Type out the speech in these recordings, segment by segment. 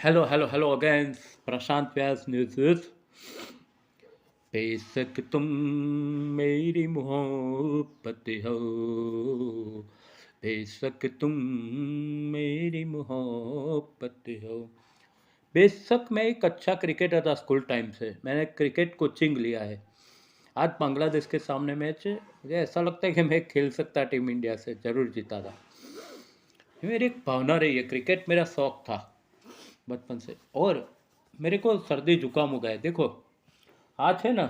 Hello again. Prashant Vyas news. बेशक तुम मेरी मोहब्बत हो, बेशक तुम मेरी मोहब्बत हो। बेशक मैं एक अच्छा क्रिकेटर था स्कूल टाइम से, मैंने क्रिकेट कोचिंग लिया है। आज बांग्लादेश के सामने मैच है, मुझे ऐसा लगता है कि मैं खेल सकता टीम इंडिया से, ज़रूर जीता था। ये मेरी एक भावना रही है, क्रिकेट मेरा शौक था बचपन से। और मेरे को सर्दी जुकाम हो गया है। देखो आज है ना,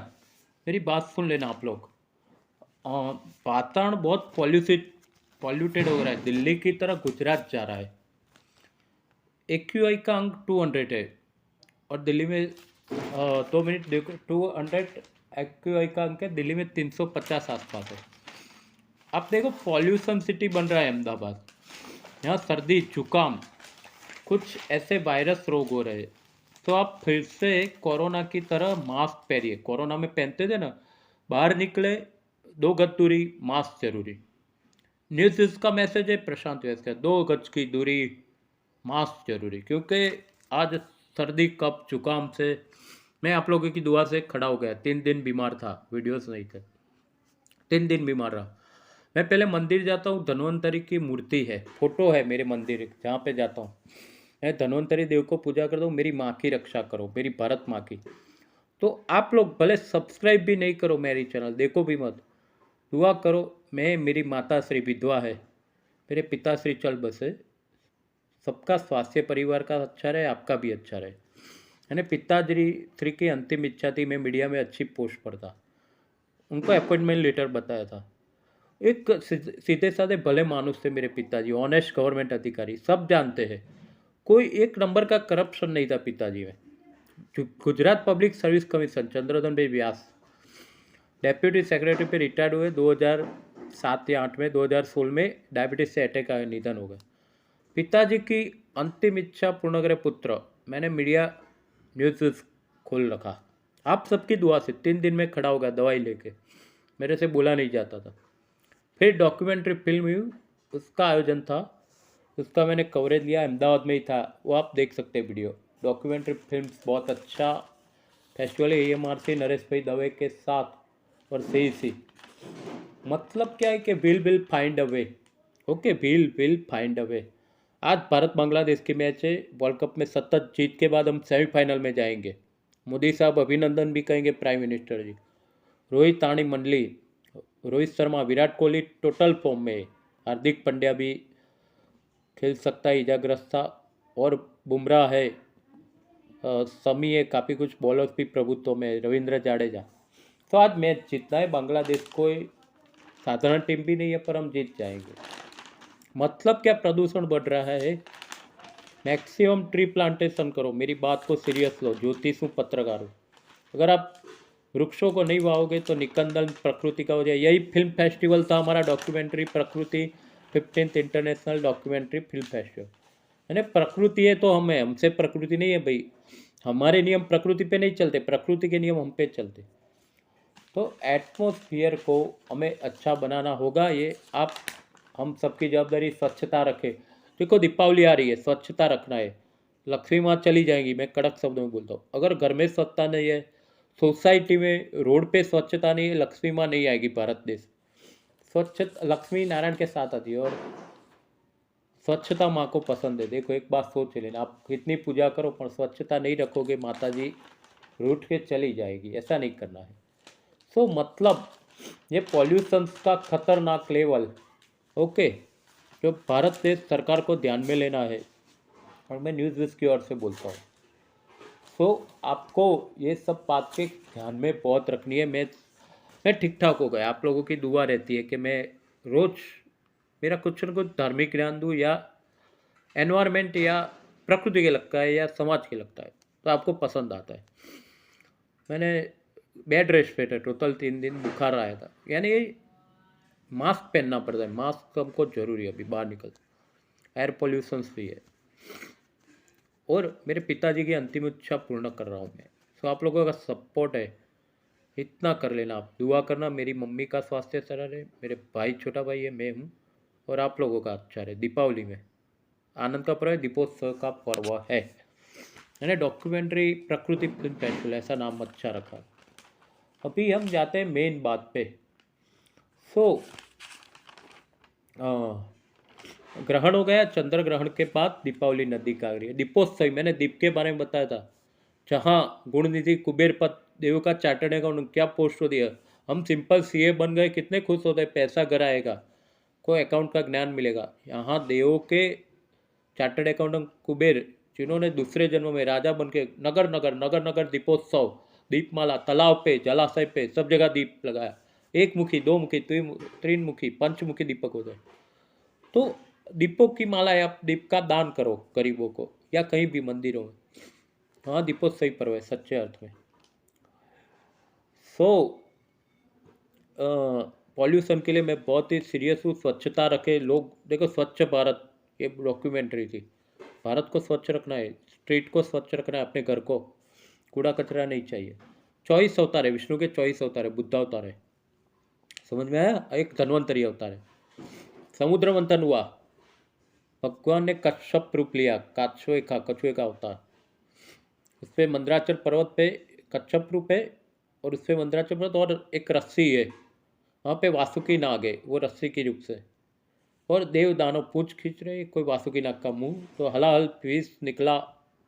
मेरी बात सुन लेना आप लोग। वातावरण बहुत पॉल्यूटेड हो रहा है, दिल्ली की तरह गुजरात जा रहा है। AQI का अंक 200 है और दिल्ली में 2 मिनट देखो, 200 AQI का अंक है, दिल्ली में 350 आसपास है। अब देखो पॉल्यूशन सिटी बन रहा है अहमदाबाद। यहाँ सर्दी जुकाम कुछ ऐसे वायरस रोग हो रहे हैं। तो आप फिर से कोरोना की तरह मास्क पहनिए। कोरोना में पहनते थे ना, बाहर निकले 2 गज दूरी, मास्क जरूरी। न्यूज़ इसका मैसेज है प्रशांत वैस का, 2 गज की दूरी, मास्क जरूरी। क्योंकि आज सर्दी कफ जुकाम से मैं आप लोगों की दुआ से खड़ा हो गया। 3 दिन बीमार था, वीडियोस नहीं थे, 3 दिन बीमार रहा। मैं पहले मंदिर जाता हूँ, धन्वंतरी की मूर्ति है, फोटो है मेरे मंदिर जहाँ पे जाता हूँ। मैं धन्वंतरी देव को पूजा करता हूँ, मेरी माँ की रक्षा करो, मेरी भारत माँ की। तो आप लोग भले सब्सक्राइब भी नहीं करो मेरी चैनल, देखो भी मत, दुआ करो। मैं, मेरी माता श्री विधवा है, मेरे पिता श्री चल बसे। सबका स्वास्थ्य परिवार का अच्छा रहे, आपका भी अच्छा रहे। मैंने पिताजी श्री की अंतिम इच्छा थी, मैं मीडिया में अच्छी पोस्ट पर था, उनको अपॉइंटमेंट लेटर बताया था। एक सीधे साधे भले मानुस थे मेरे पिताजी, ऑनेस्ट गवर्नमेंट अधिकारी, सब जानते हैं। कोई एक नंबर का करप्शन नहीं था पिताजी में। गुजरात पब्लिक सर्विस कमीशन, चंद्रधन भाई व्यास, डेप्यूटी सेक्रेटरी पे रिटायर्ड हुए 2007 या 8 में। 2016 में डायबिटीज से अटैक आया, निधन हो गए। पिताजी की अंतिम इच्छा पूर्ण करे पुत्र। मैंने मीडिया न्यूज़ खोल रखा, आप सबकी दुआ से 3 दिन में खड़ा हो गया दवाई लेके, मेरे से बोला नहीं जाता था। फिर डॉक्यूमेंट्री फिल्म हुई, उसका आयोजन था, उसका मैंने कवरेज लिया, अहमदाबाद में ही था, वो आप देख सकते हैं वीडियो। डॉक्यूमेंट्री फिल्म बहुत अच्छा फेस्टिवल है, AMRC नरेश भाई दवे के साथ और CEC। मतलब क्या है कि will find a way. Okay, will find a way. आज भारत बांग्लादेश की मैच है, वर्ल्ड कप में सतत जीत के बाद हम सेमीफाइनल में जाएंगे। मोदी साहब अभिनंदन भी कहेंगे, प्राइम मिनिस्टर जी। रोहित ताणी मंडली, रोहित शर्मा, विराट कोहली टोटल फॉर्म में है। हार्दिक पांड्या भी खेल सकता है, इजाग्रस्त था। और बुमराह है, समी है, काफ़ी कुछ बॉलर्स भी प्रभुत्व में, रविंद्र जाडेजा। तो आज मैच जीतना है बांग्लादेश, कोई साधारण टीम भी नहीं है, पर हम जीत जाएंगे। मतलब क्या, प्रदूषण बढ़ रहा है, मैक्सिमम ट्री प्लांटेशन करो। मेरी बात को सीरियस लो, ज्योतिष हूँ, पत्रकार हूँ। अगर आप वृक्षों को नहीं वाओगे तो निकंदन प्रकृति का हो जाए। यही फिल्म फेस्टिवल था हमारा, डॉक्यूमेंट्री प्रकृति, 15th international documentary film festival. यानी प्रकृति है तो हम है, हमसे प्रकृति नहीं है भाई। हमारे नियम प्रकृति पे नहीं चलते, प्रकृति के नियम हम पे चलते। तो एटमोसफियर को हमें अच्छा बनाना होगा, ये आप हम सबकी जवाबदारी। स्वच्छता रखें। देखो दीपावली आ रही है, स्वच्छता रखना है। लक्ष्मी माँ चली जाएंगी, मैं कड़क शब्दों में बोलता हूँ। अगर घर में स्वच्छता नहीं है, सोसाइटी में, रोड पे स्वच्छता नहीं है, लक्ष्मी माँ नहीं आएगी। भारत देश स्वच्छ, लक्ष्मी नारायण के साथ आती है और स्वच्छता माँ को पसंद है। देखो एक बात सोच लेना, आप कितनी पूजा करो पर स्वच्छता नहीं रखोगे, माता जी रूठ के चली जाएगी। ऐसा नहीं करना है। सो मतलब ये पॉल्यूशन का खतरनाक लेवल, ओके, जो भारत देश सरकार को ध्यान में लेना है। और मैं न्यूज़ विज की ओर से बोलता हूँ। सो आपको ये सब बात के ध्यान में बहुत रखनी है। मैं ठीक ठाक हो गया, आप लोगों की दुआ रहती है कि मैं रोज़ मेरा कुछ न कुछ धार्मिक ज्ञान दूँ, या एनवायरनमेंट या प्रकृति के लगता है या समाज के लगता है तो आपको पसंद आता है। मैंने बेड रेस्ट पे था टोटल 3 दिन, बुखार आया था। यानी मास्क पहनना पड़ता है, मास्क हमको जरूरी है अभी बाहर निकल, एयर पोल्यूशन भी है। और मेरे पिताजी की अंतिम इच्छा पूर्ण कर रहा हूँ मैं। सो आप लोगों का सपोर्ट है, इतना कर लेना। आप दुआ करना मेरी मम्मी का स्वास्थ्य अच्छा रहे, मेरे भाई, छोटा भाई है, मैं हूँ, और आप लोगों का अच्छा रहे। दीपावली में आनंद का पर्व है, दीपोत्सव का पर्व है। मैंने डॉक्यूमेंट्री प्रकृति फिल्म फेस्टिवल ऐसा नाम अच्छा रखा। अभी हम जाते हैं मेन बात पे। सो ग्रहण हो गया, चंद्र ग्रहण के बाद दीपावली नज़दीक आ गई है। दीपोत्सव मैंने दीप के बारे में बताया था, जहाँ गुणनिधि कुबेर पद देव का चार्टर्ड अकाउंटेंट क्या पोस्ट हो दिया, हम सिंपल सीए बन गए, कितने खुश होते, पैसा घर आएगा, कोई अकाउंट का ज्ञान मिलेगा। यहाँ देवों के चार्टर्ड अकाउंटेंट कुबेर, जिन्होंने दूसरे जन्म में राजा बन के नगर नगर नगर नगर दीपोत्सव, दीपमाला, तालाब पे, जलाशय पे, सब जगह दीप लगाया। एक मुखी, दो मुखी, तीन मुखी, पंचमुखी दीपक हो जाए। तो दीपों की माला या दीप का दान करो गरीबों को, या कहीं भी मंदिरों में। हाँ, दीपोत्सवी पर्व है सच्चे अर्थ में। सो पॉल्यूशन के लिए मैं बहुत ही सीरियस हूँ। स्वच्छता रखे लोग, देखो स्वच्छ भारत ये डॉक्यूमेंट्री थी। भारत को स्वच्छ रखना है, स्ट्रीट को स्वच्छ रखना है, अपने घर को, कूड़ा कचरा नहीं चाहिए। 24 अवतार है, विष्णु के 24 अवतार है, बुद्ध अवतार है, समझ में आया। एक धन्वंतरी अवतार है। समुद्र मंथन हुआ, भगवान ने कच्छप रूप लिया, कछुए का अवतार। उस पर मंदराचल पर्वत पे कच्छप रूप है, और उस पर मंदराचल पर्वत और एक रस्सी है, वहाँ पे वासुकी नाग है, वो रस्सी के रूप से। और देव दानव पूंछ खींच रहे, कोई वासुकी नाग का मुंह, तो हलाहल पीस निकला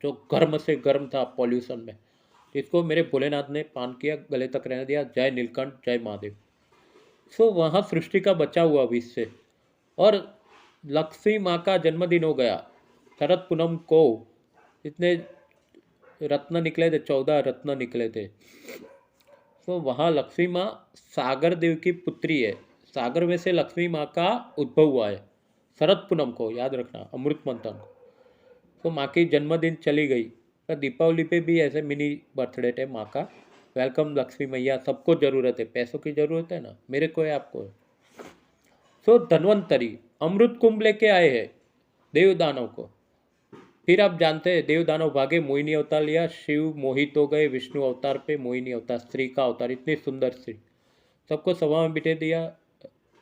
जो गर्म से गर्म था पॉल्यूशन में, जिसको मेरे भोलेनाथ ने पान किया, गले तक रहने दिया। जय नीलकंठ, जय महादेव। सो वहाँ सृष्टि का बचा हुआ विष से। और लक्ष्मी माँ का जन्मदिन हो गया शरद पूनम को। इतने रत्न निकले थे, 14 रत्न निकले थे। तो वहाँ लक्ष्मी माँ सागर देव की पुत्री है, सागर में से लक्ष्मी माँ का उद्भव हुआ है शरद पूनम को, याद रखना, अमृत मंथन। तो माँ की जन्मदिन चली गई, तो दीपावली पे भी ऐसे मिनी बर्थडे है माँ का। वेलकम लक्ष्मी मैया, सबको ज़रूरत है, पैसों की ज़रूरत है ना, मेरे को है, आपको है। सो धन्वंतरी अमृत कुंभ लेके आए हैं देव दानव को। फिर आप जानते हैं देव दानव भागे, मोहिनी अवतार लिया, शिव मोहित हो गए विष्णु अवतार पे, मोहिनी अवतार स्त्री का अवतार, इतनी सुंदर स्त्री, सबको सभा में बिठे दिया,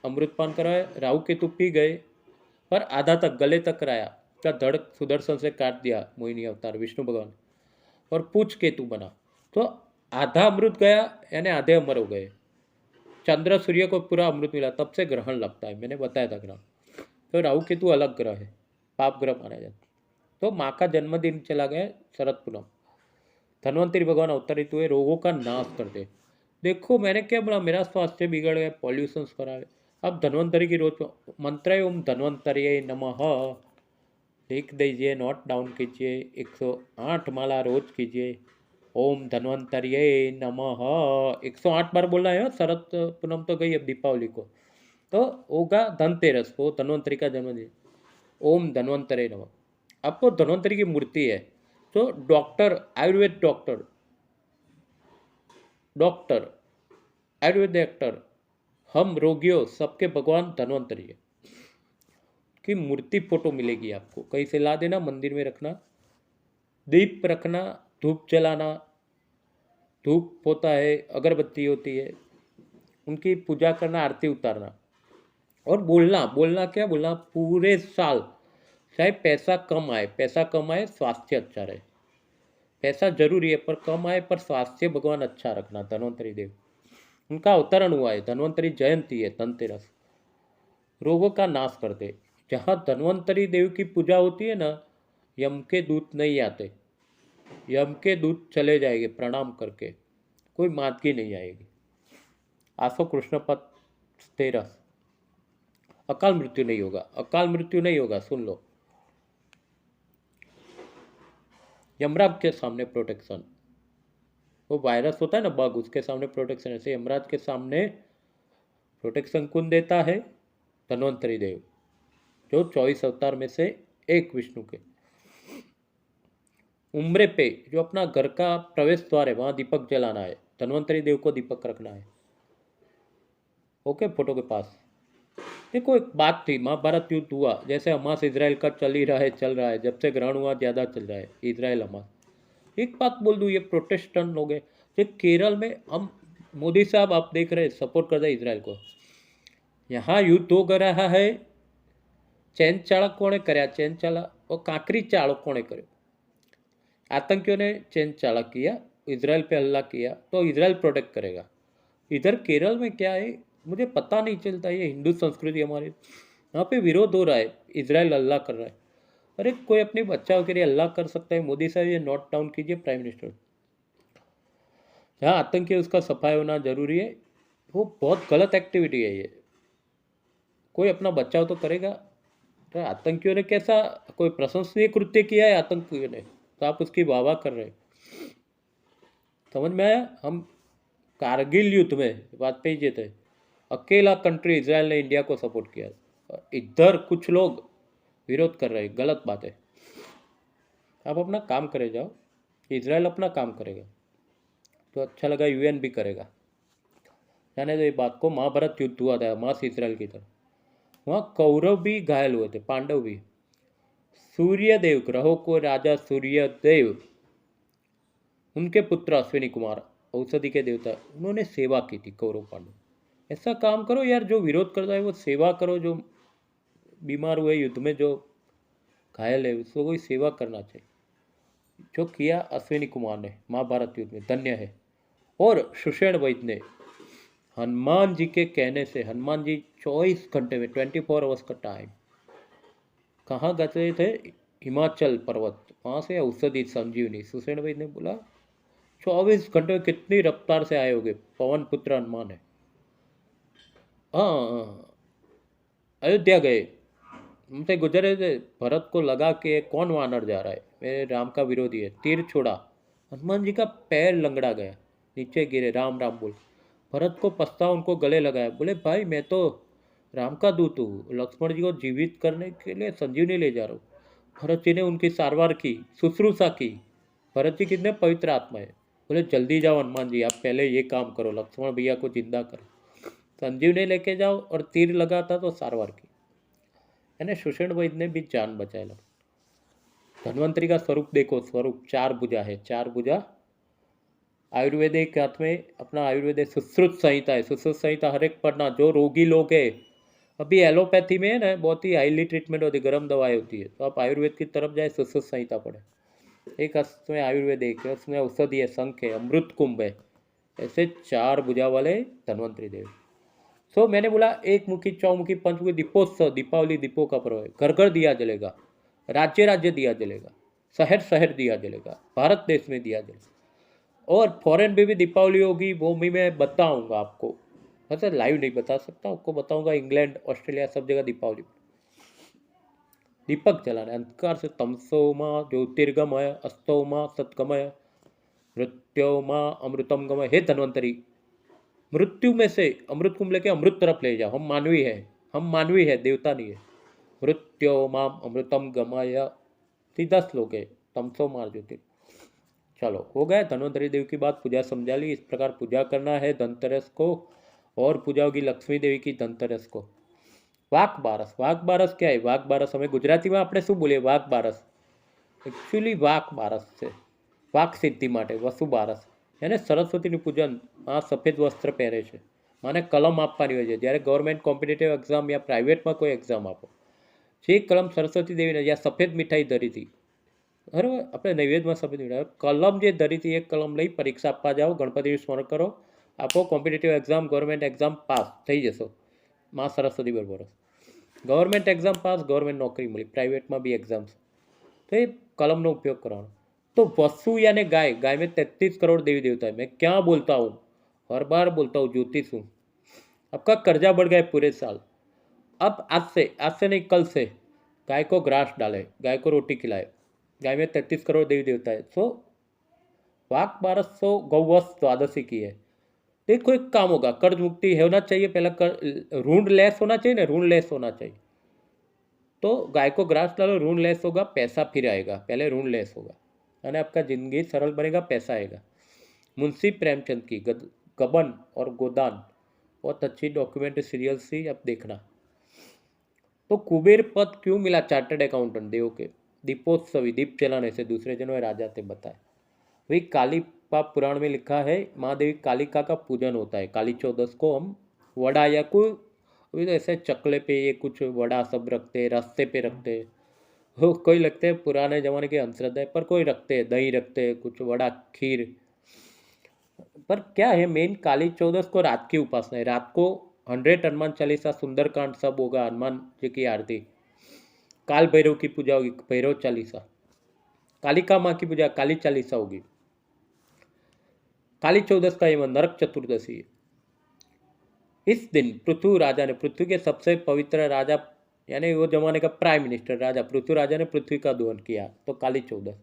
अमृतपान कराया। राहु केतु पी गए, पर आधा तक गले तक कराया, का धड़ सुदर्शन से काट दिया मोहिनी अवतार विष्णु भगवान, और पूछ केतु बना। तो आधा अमृत गया, यानी आधे अमर हो गए। चंद्र सूर्य को पूरा अमृत मिला, तब से ग्रहण लगता है, मैंने बताया था ग्रहण। तो राहु केतु अलग ग्रह है, पाप ग्रह माना जाता है। तो माँ का जन्मदिन चला गया शरद पूनम। धन्वंतरी भगवान अवतरित हुए, रोगों का नाश कर दे। देखो मैंने क्या बोला, मेरा स्वास्थ्य बिगड़ गया, पॉल्यूशन करावे। अब धन्वंतरी की रोज मंत्र है, ओम धन्वंतरी नमः, लिख दीजिए, नोट डाउन कीजिए, 108 माला रोज कीजिए। ओम धन्वंतरी नमः 108 बार बोलना है। शरद पूनम तो गई, अब दीपावली को तो होगा धनतेरस को, धन्वंतरी का जन्मदिन। ओम धन्वंतरे नमः। आपको धन्वंतरी की मूर्ति है, तो doctor, Ayurveda doctor, doctor Ayurveda doctor, हम रोगियों सबके भगवान धन्वंतरी है की मूर्ति फोटो मिलेगी आपको, कहीं से ला देना, मंदिर में रखना, दीप रखना, धूप जलाना, धूप होता है, अगरबत्ती होती है, उनकी पूजा करना, आरती उतारना, और बोलना, बोलना क्या बोलना, पूरे साल चाहे पैसा कम आए, स्वास्थ्य अच्छा रहे। पैसा जरूरी है पर कम आए, पर स्वास्थ्य भगवान अच्छा रखना। धन्वंतरी देव, उनका अवतरण हुआ है, धन्वंतरी जयंती है, धनतेरस, रोगों का नाश कर दे। जहाँ धन्वंतरी देव की पूजा होती है ना, यम के दूत नहीं आते, यम के दूत चले जाएंगे प्रणाम करके, कोई मादगी नहीं आएगी। आसो कृष्ण पद 13, अकाल मृत्यु नहीं होगा, अकाल मृत्यु नहीं होगा, सुन लो। यमराज के सामने प्रोटेक्शन, वो वायरस होता है ना बग, उसके सामने प्रोटेक्शन, ऐसे यमराज के सामने प्रोटेक्शन कौन देता है? धन्वंतरी देव, जो 24 अवतार में से एक विष्णु के। उम्रे पे जो अपना घर का प्रवेश द्वार है, वहां दीपक जलाना है, धन्वंतरी देव को दीपक रखना है। ओके, फोटो के पास। देखो एक बात थी, महाभारत युद्ध हुआ, जैसे हमास इजराइल का चल ही रहा है, चल रहा है, जब से ग्रहण हुआ ज़्यादा चल रहा है इजराइल हमास। एक बात बोल दूँ, ये प्रोटेस्टेंट लोग हैं, ये केरल में हम, मोदी साहब आप देख रहे हैं सपोर्ट कर रहे हैं इजराइल को, यहाँ युद्ध हो रहा है, चैन चाळा कोणे कर्या, चैन चाळा और कांकरी चाळो कोणे कर्यो? आतंकियों ने चेन चालक किया, इजराइल पे हल्ला किया, तो इजराइल प्रोटेक्ट करेगा। इधर केरल में क्या है मुझे पता नहीं चलता, ये हिंदू संस्कृति हमारी, यहाँ पे विरोध हो रहा है, इजराइल हल्ला कर रहा है। अरे कोई अपने बच्चाओं के लिए हल्ला कर सकता है? मोदी साहब ये नोट डाउन कीजिए, प्राइम मिनिस्टर। जहाँ आतंकी है उसका सफाई होना जरूरी है, वो बहुत गलत एक्टिविटी है ये। कोई अपना बचाव तो करेगा। तो आतंकियों ने कैसा कोई प्रशंसनीय कृत्य किया है आतंकियों ने, तो आप उसकी वाहवाह कर रहे हैं? समझ में आया? हम कारगिल युद्ध में वाजपेयी जी थे, अकेला कंट्री इजराइल ने इंडिया को सपोर्ट किया, और इधर कुछ लोग विरोध कर रहे हैं, गलत बात है। आप अपना काम करे जाओ, इजराइल अपना काम करेगा तो अच्छा लगा, यूएन भी करेगा। जाने दो ये बात को। महाभारत युद्ध हुआ था मास इजराइल की तरफ, वहाँ कौरव भी घायल हुए थे, पांडव भी। सूर्यदेव, ग्रहों को राजा सूर्यदेव, उनके पुत्र अश्विनी कुमार, औषधि के देवता, उन्होंने सेवा की थी कौरव पांडव। ऐसा काम करो यार, जो विरोध करता है वो सेवा करो, जो बीमार हुए युद्ध में जो घायल है उसको कोई सेवा करना चाहिए। जो किया अश्विनी कुमार ने महाभारत युद्ध में, धन्य है। और सुषेण वैद्य ने हनुमान जी के कहने से, हनुमान जी 24 घंटे में 24 आवर्स का टाइम कहाँ गए थे? हिमाचल पर्वत, वहाँ से औषधि संजीवनी, सुषेण वैद्य ने बोला 24 घंटे में कितनी रफ्तार से आए होगे, पवन पुत्र हनुमान है। हाँ, अयोध्या गए, हमसे गुजरे थे, भरत को लगा कि कौन वानर जा रहा है, मेरे राम का विरोधी है, तीर छोड़ा, हनुमान जी का पैर लंगड़ा गया, नीचे गिरे, राम राम बोल। भरत को पछतावा, उनको गले लगाया, बोले भाई मैं तो राम का दूत हूँ, लक्ष्मण जी को जीवित करने के लिए संजीवनी ले जा रहा हूँ। भरत जी ने उनकी सारवार की, शुश्रूषा की। भरत जी कितने पवित्र आत्मा है, बोले जल्दी जाओ हनुमान जी, आप पहले ये काम करो, लक्ष्मण भैया को जिंदा करो, संजीवनी लेके जाओ, और तीर लगा था तो सारवार की। यानी सुषेण वैद्य ने भी जान बचाया। धन्वंतरी का स्वरूप देखो, स्वरूप 4 भुजा है, 4 भुजा। आयुर्वेदिक हाथ में अपना आयुर्वेदिक सुश्रुत संहिता है, सुश्रुत संहिता हर एक पढ़ना, जो रोगी लोग है। अभी एलोपैथी में है ना, बहुत ही हाईली ट्रीटमेंट होती है, गर्म दवाएं होती है, तो आप आयुर्वेद की तरफ जाए, सुश्रुत संहिता पढ़े। एक उसमें आयुर्वेदिक है, उसमें औषधि है, शंख है, अमृत कुंभ है, ऐसे 4 भुजा वाले धन्वंतरी देव। सो मैंने बोला एक मुखी, चौमुखी, पंचमुखी दीपोत्सव, दीपावली दीपों का पर्व है, घर घर दिया जलेगा, राज्य राज्य दिया जलेगा, शहर शहर दिया जलेगा, भारत देश में दिया जलेगा, और फॉरेन में भी दीपावली होगी, वो भी मैं बताऊंगा आपको। वैसे लाइव नहीं बता सकता, आपको बताऊंगा, इंग्लैंड ऑस्ट्रेलिया सब जगह दीपावली। दीपक जलाना, अंधकार से तमसोमा ज्योतिर्गमय, अस्तोमा सतगमय, मृत्योमा अमृतम गमय। हे धन्वंतरी, मृत्यु में से अमृत कुंभ लेके अमृत तरफ ले जाओ, हम मानवी है, हम मानवी है, देवता नहीं है। मृत्यो माम अमृतम गमय, सीधा श्लोक है, तमसो मार ज्योति। चलो हो गया, धन्वंतरी देव की बात, पूजा समझा ली, इस प्रकार पूजा करना है धनतेरस को, और पूजा होगी लक्ष्मी देवी की धनतेरस को। वाक बारस, वाक बारस क्या है? वाक बारस हमें गुजराती में આપણે શું બોલીએ? વાક બારસ, એકચ્યુઅલી વાક બારસ છે વાક સિદ્ધિ માટે, વસુ બારસ, એને સરસ્વતીનું પૂજન, આ સફેદ વસ્ત્ર પહેરે છે, માને કલમ આપવાની હોય છે જ્યારે ગવર્મેન્ટ કોમ્પિટિટિવ એક્ઝામ યા પ્રાઇવેટમાં કોઈ એક્ઝામ આપો, જે કલમ સરસ્વતી દેવીને જ્યાં સફેદ મીઠાઈ ધરી હતી, બરાબર, આપણે નૈવેદ્યમાં સફેદ મીઠાઈ, કલમ જે ધરી હતી એ કલમ લઈ પરીક્ષા આપવા જાઓ, ગણપતિનું સ્મરણ કરો, આપો, competitive exam government exam pass થઈ જશો, માં સરસ્વતી બરોબર। ગવર્મેન્ટ એક્ઝામ પાસ, ગવર્મેન્ટ નોકરી મળી, પ્રાઇવેટમાં બી એક્ઝામ, तो ये कलम નો उपयोग करवाना। तो वसु यानी गाय, गाय में 33 करोड़ देवी देवता है। मैं क्या बोलता हूँ, हर बार बोलता हूँ, ज्योतिष हूँ। आपका कर्जा बढ़ गया पूरे साल, अब आज से नहीं, कल से गाय को ग्रास डाले, गाय को रोटी खिलाए, गाय में 33 करोड़ देवी देवता है। सो वाक 1200 गौवश द्वादशी की है। देखो एक काम होगा, कर्ज मुक्ति होना चाहिए, पहला ऋण लेस होना चाहिए ना, ऋण लेस होना चाहिए। तो गाय को ग्रास डालो, ऋण लेस होगा, पैसा फिर आएगा, पहले ऋण लेस होगा, यानी आपका जिंदगी सरल बनेगा, पैसा आएगा। मुंशी प्रेमचंद की गबन और गोदान, बहुत अच्छी डॉक्यूमेंट्री सीरियल थी, आप देखना। तो कुबेर पद क्यों मिला चार्टर्ड अकाउंटेंट देव के? दीपोत्सवी, दीप जलाने से दूसरे जन्म में राजा थे, बताए। वही काली पाप पुराण में लिखा है, माँ देवी कालिका का पूजन होता है, काली चौदस को हम वड़ा या कोई, अभी तो ऐसे चकले पे ये कुछ वड़ा सब रखते, रास्ते पे रखते, वो कोई लगते हैं पुराने जमाने के अंधश्रद्धा है, पर कोई रखते हैं, दही रखते हैं, कुछ वड़ा खीर। पर क्या है, मेन काली चौदस को रात की उपासना है। रात को 100 हनुमान चालीसा, सुंदरकांड सब होगा, हनुमान जी की आरती, काल भैरव की पूजा होगी, भैरव चालीसा, कालिका माँ की पूजा, काली चालीसा होगी। काली चौदस का ये नरक चतुर्दशी है। इस दिन पृथ्वी राजा ने, पृथ्वी के सबसे पवित्र राजा, यानी वो जमाने का प्राइम मिनिस्टर राजा पृथ्वी राजा ने पृथ्वी का दोहन किया, तो काली चौदस।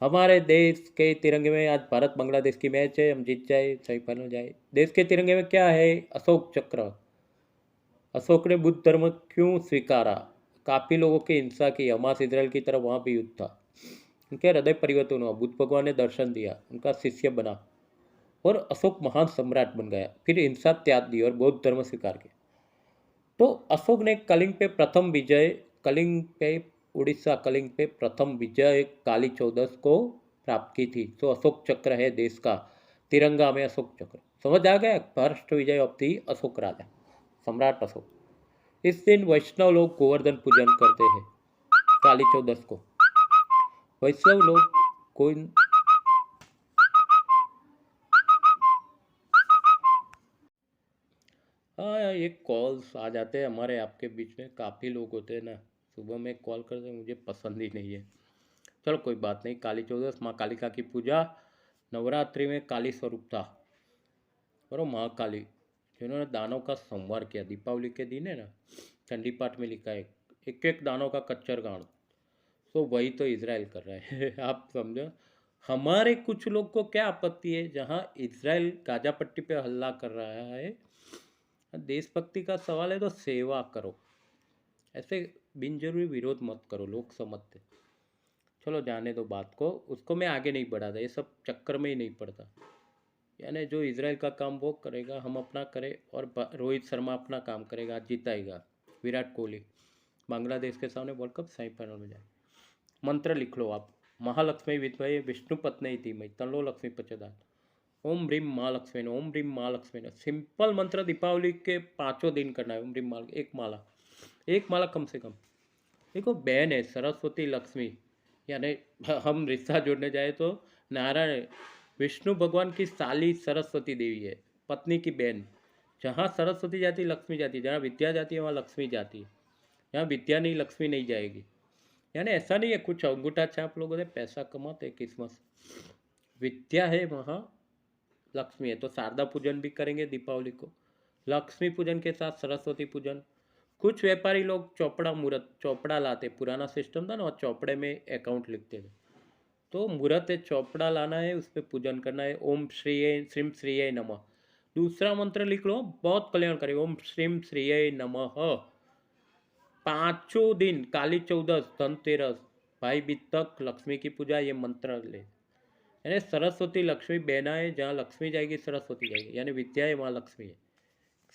हमारे देश के तिरंगे में, आज भारत बांग्लादेश की मैच है, हम जीत जाए, सेमीफाइनल जाए। देश के तिरंगे में क्या है? अशोक चक्र। अशोक ने बुद्ध धर्म क्यों स्वीकारा? काफ़ी लोगों की हिंसा की, हमास इजराइल की तरफ, वहाँ भी युद्ध था। उनके हृदय परिवर्तन हुआ, बुद्ध भगवान ने दर्शन दिया, उनका शिष्य बना और अशोक महान सम्राट बन गया। फिर हिंसा त्याग दी और बौद्ध धर्म स्वीकार किया। तो अशोक ने कलिंग पे प्रथम विजय, कलिंग पे, उड़ीसा कलिंग पे प्रथम विजय काली चौदस को प्राप्त की थी। तो अशोक चक्र है देश का तिरंगा में, अशोक चक्र। समझ आ गया? फर्स्ट विजय ऑफ दी अशोक राजा, सम्राट अशोक। इस दिन वैष्णव लोग गोवर्धन पूजन करते हैं काली चौदस को। वैष्णव लोग कोई, हाँ यार, ये कॉल्स आ जाते हैं हमारे आपके बीच में, काफ़ी लोग होते हैं ना, सुबह में कॉल करते हैं, मुझे पसंद ही नहीं है। चलो कोई बात नहीं। काली चौदस, माँ कालिका की पूजा, नवरात्रि में काली स्वरूप था और महाकाली, जिन्होंने दानों का संहार किया। दीपावली के दिन है ना, चंडी पाठ में लिखा है, एक एक दानों का कच्चर गाड़। तो वही तो इजराइल कर रहा है आप समझो। हमारे कुछ लोग को क्या आपत्ति है, जहाँ इजराइल गाजा पट्टी पे हल्ला कर रहा है, देशभक्ति का सवाल है तो सेवा करो, ऐसे बिन जरूरी विरोध मत करो, लोग समझते। चलो जाने दो बात को, उसको मैं आगे नहीं बढ़ाता, ये सब चक्कर में ही नहीं पड़ता। यानी जो इजराइल का काम वो करेगा, हम अपना करें, और रोहित शर्मा अपना काम करेगा, आज जिताएगा विराट कोहली, बांग्लादेश के सामने वर्ल्ड कप सेमीफाइनल में जाए। मंत्र लिख लो आप, महालक्ष्मी विद्महे विष्णु पत्नी धीमहि तन्नो लक्ष्मी प्रचोदयात्, ओम ह्रीम माँ लक्ष्मी ने, ओम ह्रीम माँ लक्ष्मी ने। सिंपल मंत्र दीपावली के 5 दिन करना है। ओम ह्रीम माँ, एक माला, एक माला कम से कम। देखो बहन है सरस्वती लक्ष्मी, यानी हम रिश्ता जोड़ने जाए तो नारायण विष्णु भगवान की साली सरस्वती देवी है, पत्नी की बहन। जहाँ सरस्वती जाती है लक्ष्मी जाती है, जहाँ विद्या जाती है वहाँ लक्ष्मी जाती है। यहाँ विद्या नहीं, लक्ष्मी नहीं जाएगी। यानी ऐसा नहीं है कुछ अंगूठा छाप लोग होते पैसा कमाते किस्मत, विद्या है वहाँ लक्ष्मी है। तो शारदा पूजन भी करेंगे दीपावली को, लक्ष्मी पूजन के साथ सरस्वती पूजन। कुछ व्यापारी लोग चौपड़ा मुहूर्त, चौपड़ा लाते, पुराना सिस्टम था ना, और चौपड़े में अकाउंट लिखते थे। तो मुहूर्त है, चौपड़ा लाना है, उस पर पूजन करना है। ओम श्री श्रीम श्रीय नमः। दूसरा मंत्र लिख लो, बहुत कल्याणकारी, ओम श्रीम श्रीय नमः। 5 दिन काली चौदस, धनतेरस, भाई बीज तक लक्ष्मी की पूजा, ये मंत्र ले। यानी सरस्वती लक्ष्मी बहना है, जहाँ लक्ष्मी जाएगी सरस्वती जाएगी, यानी विद्या है वहाँ लक्ष्मी है।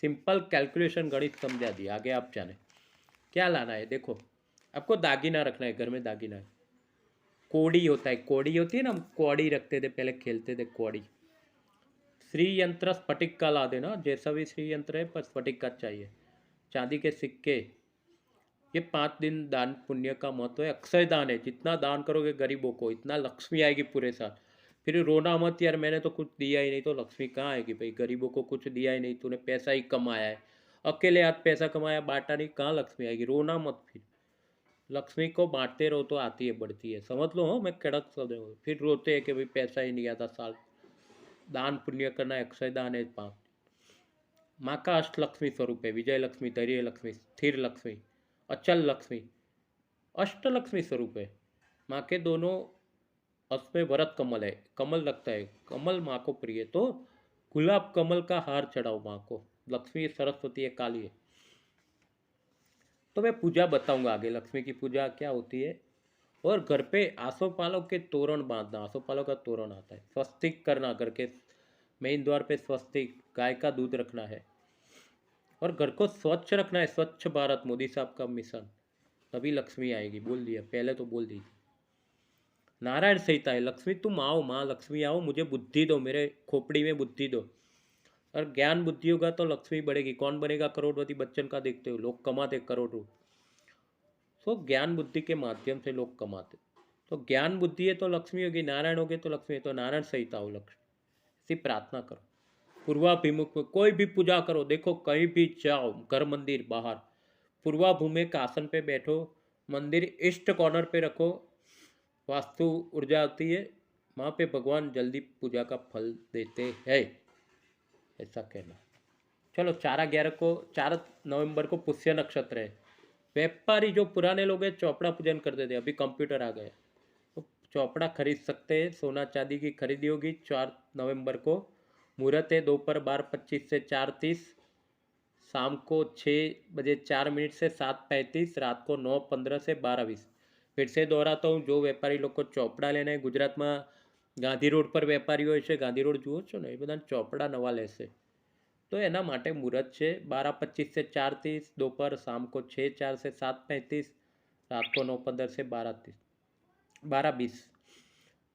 सिंपल कैलकुलेशन, गणित समझा दिया, आगे आप जाने क्या लाना है। देखो आपको दागीना रखना है, घर में दागीना है, कोड़ी होता है, कोड़ी होती है ना, हम कौड़ी रखते थे पहले, खेलते थे कौड़ी। श्री यंत्र स्फटिक का ला देना, जैसा भी श्री यंत्र है पर स्फटिक का चाहिए। चांदी के सिक्के। ये 5 दिन दान पुण्य का महत्व है, अक्षय दान है, जितना दान करोगे गरीबों को इतना लक्ष्मी आएगी पूरे साल। फिर रोना मत यार मैंने तो कुछ दिया ही नहीं, तो लक्ष्मी कहाँ आएगी भाई, गरीबों को कुछ दिया ही नहीं, तूने पैसा ही कमाया है, अकेले हाथ पैसा कमाया, बांटा नहीं, कहाँ लक्ष्मी आएगी, रोना मत। फिर लक्ष्मी को बांटते रहो तो आती है, बढ़ती है, समझ लो। हो मैं कड़क समझ, फिर रोते हैं कि भाई पैसा ही नहीं आता साल। दान पुण्य करना है, अक्षय दान है 5। माँ का अष्ट लक्ष्मी स्वरूप है, विजय लक्ष्मी, धैर्य लक्ष्मी, स्थिर लक्ष्मी, अचल लक्ष्मी, अष्ट लक्ष्मी स्वरूप है। माँ के दोनों हस्त में वरद कमल है, कमल लगता है, कमल माँ को प्रिय है, तो गुलाब कमल का हार चढ़ाओ माँ को। लक्ष्मी सरस्वती है, काली है। तो मैं पूजा बताऊंगा आगे, लक्ष्मी की पूजा क्या होती है। और घर पे आसोपालव के तोरण बांधना, आसोपालव का तोरण आता है, स्वस्तिक करना, घर के मेन द्वार पे स्वस्तिक, गाय का दूध रखना है, और घर को स्वच्छ रखना है, स्वच्छ भारत मोदी साहब का मिशन, तभी लक्ष्मी आएगी। बोल दिया पहले, तो बोल दी थी। नारायण संहिता है, लक्ष्मी तुम आओ, माँ लक्ष्मी आओ, मुझे बुद्धि दो, मेरे खोपड़ी में बुद्धि दो। और ज्ञान बुद्धि होगा तो लक्ष्मी बढ़ेगी। कौन बनेगा करोड़पति, बच्चन का देखते हो, लोग कमाते करोड़ों। सो ज्ञान बुद्धि के माध्यम से लोग कमाते। तो ज्ञान बुद्धि है तो लक्ष्मी होगी, नारायण हो गए तो लक्ष्मी है, तो नारायण सहिता हो लक्ष्मी। ऐसी प्रार्थना करो, पूर्वाभिमुख में कोई भी पूजा करो, देखो कहीं भी जाओ, घर मंदिर बाहर, पूर्वाभिमुख आसन पे बैठो, मंदिर ईस्ट कॉर्नर पे रखो, वास्तु ऊर्जा आती है वहाँ पे, भगवान जल्दी पूजा का फल देते हैं, ऐसा कहना। चलो 4/11 को, 4 नवंबर को पुष्य नक्षत्र है। व्यापारी जो पुराने लोग हैं चौपड़ा पूजन करते थे, अभी कंप्यूटर आ गए तो चौपड़ा खरीद सकते हैं। सोना चांदी की खरीदी होगी 4 नवंबर को। मुहूर्त है दोपहर 12:25 से 4:30, शाम को 6 बजे 4 मिनट से 7:35, रात को 9:15 से 12:20। फिर से दोहराता हूँ, जो व्यापारी लोग को चौपड़ा लेना है, गुजरात में गांधी रोड पर વેપારી હોય છે, ગાંધી રોડ જુઓ છો ને, એ બધા ચોપડા નવા લેશે તો એના માટે મુહૂર્ત છે 12:25 से 4:30 दोपहर, शाम को 6:04 से 7:35, रात को 9:15 से 12:20।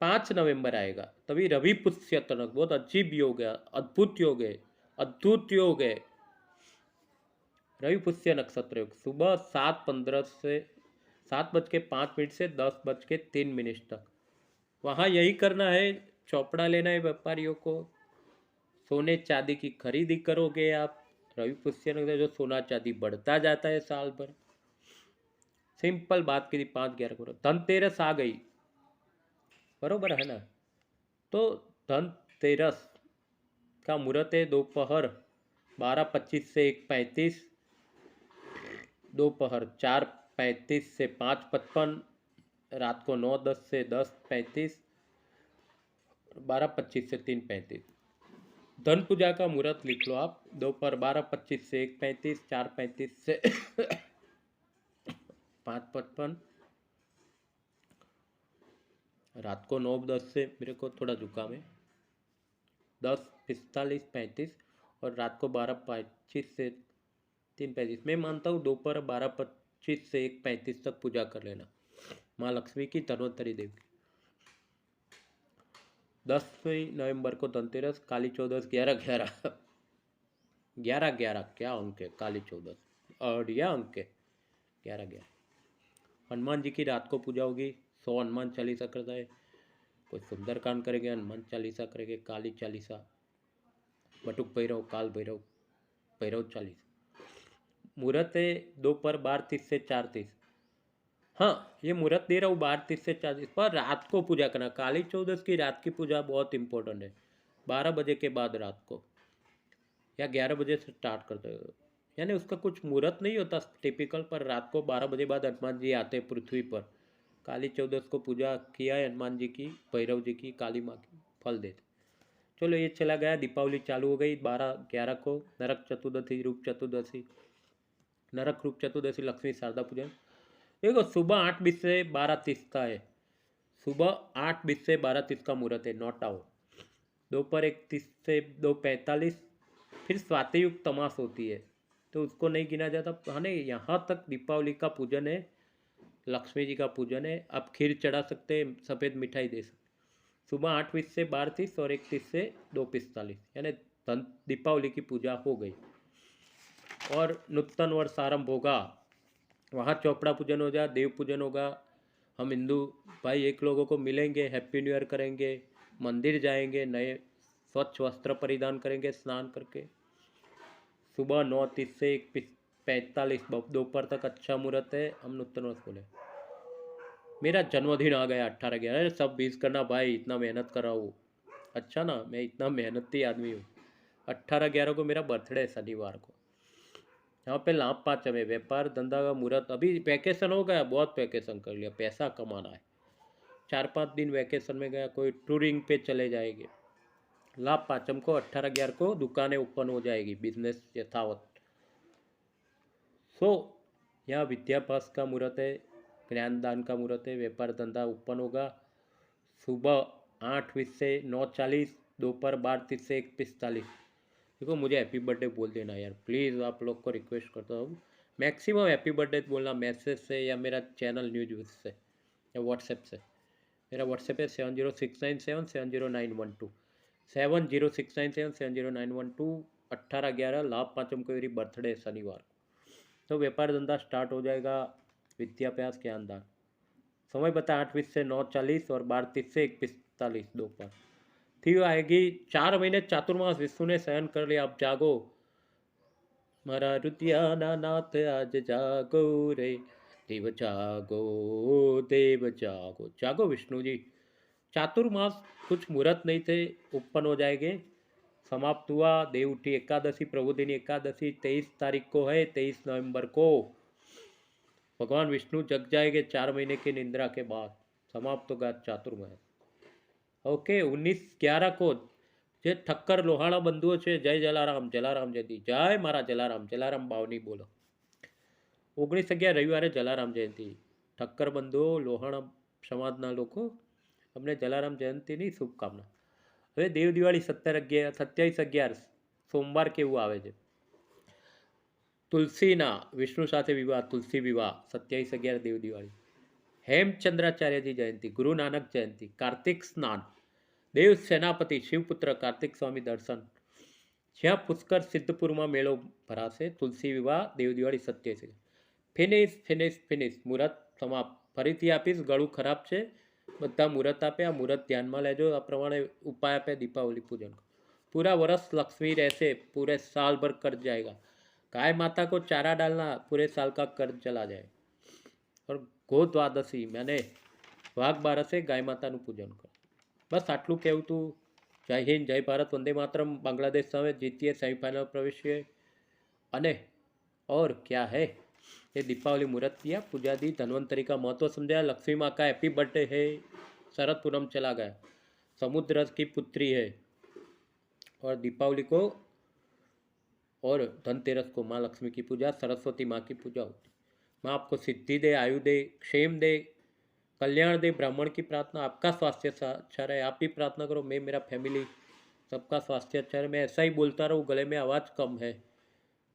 5 नवंबर आएगा तभी रवि पुष्य तनक, बहुत अजीब योग है, अद्भुत योग है, अद्भुत योग है। रवि पुष्य नक्षत्र योग सुबह 7:15 से 7:05 से 10:03 तक। वहाँ यही करना है, चौपड़ा लेना है व्यापारियों को, सोने चांदी की खरीदी करोगे आप। रवि पुष्य नक्षत्र जो सोना चांदी बढ़ता जाता है साल भर। सिंपल बात की थी 5/11 को। धनतेरस आ गई, बरोबर है ना। तो धनतेरस का मुहूर्त है दोपहर 12:25 से 1:35, दोपहर 4:35 से 5:55, रात को 9:10 से 10:35, 12:25 से 3:35। धन पूजा का मुहूर्त लिख लो आप, दोपहर 12:25 से 1:35, 4:35 से 5:55, रात को 9:10 से, मेरे को थोड़ा जुकाम है, 10:45 35, और रात को 12:25 से 3:35। मैं मानता हूँ दोपहर 12:25 से 1:35 तक पूजा कर लेना माँ लक्ष्मी की, धन्वंतरी देव की। 10 नवंबर को धनतेरस, काली चौदस 11/11, 11/11 क्या अंक है, काली चौदस बढ़िया अंक है 11/11। हनुमान जी की रात को पूजा होगी, 100 हनुमान चालीसा करता है, कोई सुंदरकांड करेंगे, हनुमान चालीसा करेंगे, काली चालीसा, बटुक भैरव, काल भैरव, भैरव चालीसा। मुहूर्त है दोपहर 12:30 से 4:30। हाँ, ये मुहूर्त दे रहा हूँ 12:30 से 4:30, पर रात को पूजा करना। काली चौदस की रात की पूजा बहुत इंपॉर्टेंट है, 12 बजे के बाद रात को, या 11 बजे से स्टार्ट करते हो, यानी उसका कुछ मुहूर्त नहीं होता टिपिकल, पर रात को 12 बजे बाद हनुमान जी आते हैं पृथ्वी पर। काली चौदस को पूजा किया है हनुमान जी की, भैरव जी की, काली माँ की, फल देते। चलो ये चला गया, दीपावली चालू हो गई 12/11 को। नरक चतुर्दशी, रूप चतुर्दशी, नरक रूप चतुर्दशी, लक्ष्मी शारदा पूजन। देखो सुबह 8:20 से 12:30 का है, सुबह 8:20 से 12:30 का मुहूर्त है, नॉट आउट। दोपहर 1:30 से 2:45, फिर स्वाति युग तमास होती है, तो उसको नहीं गिना जाता। हाँ नहीं, यहाँ तक दीपावली का पूजन है, लक्ष्मी जी का पूजन है, आप खीर चढ़ा सकते हैं, सफ़ेद मिठाई दे सकते। सुबह 8:20 से 12:30 और 1:30 से 2:45, यानी दीपावली की पूजा हो गई। और नूतन वर्ष आरंभ होगा, वहाँ चौपड़ा पूजन हो जाए, देव पूजन होगा। हम हिंदू भाई एक लोगों को मिलेंगे, हैप्पी न्यू ईयर करेंगे, मंदिर जाएंगे, नए स्वच्छ वस्त्र परिधान करेंगे स्नान करके। सुबह 9:30 से 1:45 दोपहर तक अच्छा मुहूर्त है, हम नूतन वर्ष बोले। मेरा जन्मदिन आ गया 18/11, अरे सब बीस करना भाई, इतना मेहनत कर रहा हूँ। अच्छा ना, मैं इतना मेहनती आदमी हूँ। 18/11 को मेरा बर्थडे है, शनिवार को। यहाँ पे लाभ पाँच है, व्यापार धंधा का मुहूर्त। अभी वैकेशन हो गया, बहुत वैकेशन कर लिया, पैसा कमाना है। 4-5 दिन वैकेशन में गया, कोई टूरिंग पे चले जाएंगे। लाभ पाँचम को 18/11 को दुकानें ओपन हो जाएगी, बिजनेस यथावत। सो यहाँ विद्याभ्यास का मुहूर्त है, ज्ञानदान का मुहूर्त है, व्यापार धंधा ओपन होगा सुबह 8:20 से 9:40, दोपहर 12:30 से 1:45। देखो मुझे हैप्पी बर्थडे बोल देना यार, प्लीज़ आप लोग को रिक्वेस्ट करता हूँ, मैक्सिमम हैप्पी बर्थडे बोलना, मैसेज से या मेरा चैनल न्यूज से या व्हाट्सएप से। मेरा व्हाट्सएप है 7069770912, 7069770912। 18/11 लाभ पाँचम को मेरी बर्थडे है, शनिवार। तो व्यापार धंधा स्टार्ट हो जाएगा, विद्याभ्यास ज्ञानदान। समय बता 8:20 से 9:40 और 12:30 से 1:45 दोपहर। थी आएगी 4 महीने चातुर्मास विष्णु ने शयन कर लिया, अब जागो मारा रुतियाना नाथ आज जागो रे, देव जागो, देव जागो, जागो विष्णु जी। चातुर्मास कुछ मुहूर्त नहीं थे, उत्पन्न हो जाएंगे, समाप्त हुआ। देव उठी एकादशी, प्रबोधिनी एकादशी 23 तारीख को है, 23 नवंबर को भगवान विष्णु जग जाएंगे 4 महीने की निंद्रा के बाद, समाप्त होगा चातुर्मास। ओके 19/11 को જે ઠક્કર લોહાણા બંધુઓ છે, જય જલારામ, જલારામ જયંતિ, જય મારા જલારામ, જલારામ બાવની બોલો। 19/11 રવિવારે જલારામ જયંતિ, ઠક્કર બંધુઓ લોહાણા સમાજના લોકો અમને જલારામ જયંતિની શુભકામના। હવે દેવ દિવાળી 27/11 સોમવાર કેવું આવે છે। તુલસીના વિષ્ણુ સાથે વિવાહ, તુલસી વિવાહ 27/11 દેવ દિવાળી। હેમચંદ્રાચાર્યજી જયંતિ, ગુરુ નાનક જયંતિ, કાર્તિક સ્નાન, દેવ સેનાપતિ શિવપુત્ર કાર્તિક સ્વામી દર્શન, જ્યાં પુષ્કર સિદ્ધપુરમાં મેળો ભરાશે, Tulsi Vivah, Dev Diwali 27। Finish finish finish, મુહૂર્ત સમાપ્ત। ફરીથી આપીશ, ગળું ખરાબ છે, બધા મુહૂર્ત આપે, આ મુહૂર્ત ધ્યાનમાં લેજો, આ પ્રમાણે ઉપાય આપે, દીપાવલી પૂજન। पूरा वर्ष लक्ष्मी रहते, पूरे साल भर कर्ज जाएगा। गाय माता को चारा डालना, पूरे साल का कर्ज चला जाए। और गो द्वादशी मैंने वाघ बारसे गाय माताનું પૂજન કરો। બસ આટલું કહેવું તું। જય હિન્દ, જય ભારત, વંદે માતરમ। બાંગ્લાદેશ સામે જીતીએ, સેમીફાइनल પ્રવેશીએ। અને और क्या है, ये दीपावली मुहूर्त किया, पूजा दी, धन्वंतरी का महत्व समझाया, लक्ष्मी माँ का हैप्पी बर्थडे है, शरद पूनम चला गया, समुद्र की पुत्री है। और दीपावली को और धनतेरस को माँ लक्ष्मी की पूजा, सरस्वती माँ की पूजा होती। माँ आपको सिद्धि दे, आयु दे, क्षेम दे, कल्याण दे। ब्राह्मण की प्रार्थना आपका स्वास्थ्य अच्छा रहे, आप भी प्रार्थना करो, मैं, मेरा फैमिली, सबका स्वास्थ्य अच्छा रहे। मैं ऐसा ही बोलता रहूँ, गले में आवाज़ कम है,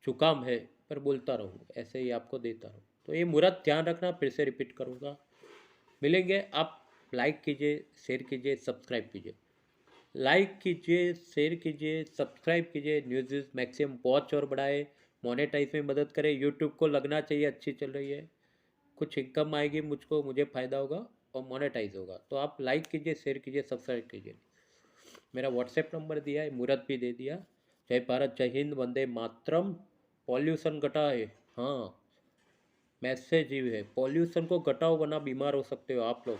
जुकाम है, पर बोलता रहूँ, ऐसे ही आपको देता रहूँ। तो ये मुहूर्त ध्यान रखना, फिर से रिपीट करूँगा। मिलेंगे, आप लाइक कीजिए, शेयर कीजिए, सब्सक्राइब कीजिए। लाइक कीजिए, शेयर कीजिए, सब्सक्राइब कीजिए। न्यूज़ मैक्सिमम वॉच और बढ़ाए, मोनेटाइज में मदद करें। यूट्यूब को लगना चाहिए, अच्छी चल रही है, कुछ इनकम आएगी मुझको, मुझे फ़ायदा होगा और मोनेटाइज होगा। तो आप लाइक कीजिए, शेयर कीजिए, सब्सक्राइब कीजिए। मेरा व्हाट्सएप नंबर दिया है, मुहूर्त भी दे दिया। जय भारत, जय हिंद, वंदे मातरम। पॉल्यूशन घटाए, हाँ मैसेज ही है, पॉल्यूशन को घटाओ वरना बीमार हो सकते हो आप लोग।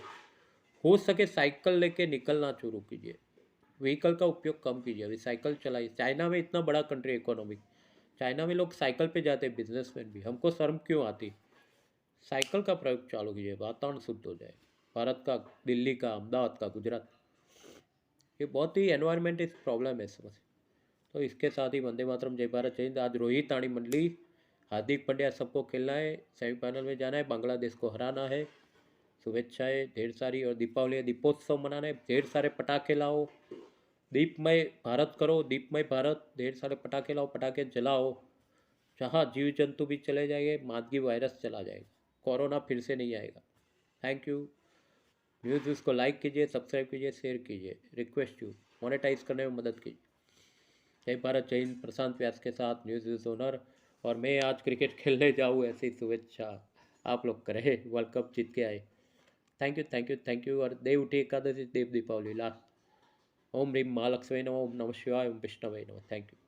हो सके साइकिल लेके निकलना शुरू कीजिए, व्हीकल का उपयोग कम कीजिए, अभी साइकिल चलाइए। चाइना में इतना बड़ा कंट्री इकोनॉमिक, चाइना में लोग साइकिल पे जाते हैं, बिजनेसमैन भी, हमको शर्म क्यों आती। साइकिल का प्रयोग चालू कीजिए, वातावरण शुद्ध हो जाए। भारत का, दिल्ली का, अहमदाबाद का, गुजरात, ये बहुत ही एनवायरमेंट इस प्रॉब्लम है समझ। तो इसके साथ ही वंदे मातरम, जय भारत, जय हिंद। आज रोहित आणी मंडली, हार्दिक पांड्या सबको खेलना है, सेमीफाइनल में जाना है, बांग्लादेश को हराना है। शुभेच्छाएं ढेर सारी। और दीपावली, दीपोत्सव मनाना है, ढेर सारे पटाखे लाओ, दीपमय भारत करो, दीपमय भारत, ढेर सारे पटाखे लाओ, पटाखे जलाओ। जहाँ जीव जंतु भी चले जाएंगे, मादगी वायरस चला जाएगा, कोरोना फिर से नहीं आएगा। Thank you. न्यूज़ को लाइक कीजिए, सब्सक्राइब कीजिए, शेयर कीजिए, रिक्वेस्ट यू, मोनेटाइज करने में मदद कीजिए। जय भारत, जय हिंद। प्रशांत व्यास के साथ न्यूज़ ओनर। और मैं आज क्रिकेट खेलने जाऊँ, ऐसी शुभेच्छा आप लोग करें, वर्ल्ड कप जीत के आए। Thank you, thank you, thank you. और देव उठी एकादशी, देव दीपावली लास्ट। ओम ह्रीम महालक्ष्मी नमः, ओम नमः शिवाय, ओम विष्णवे नमः। Thank you.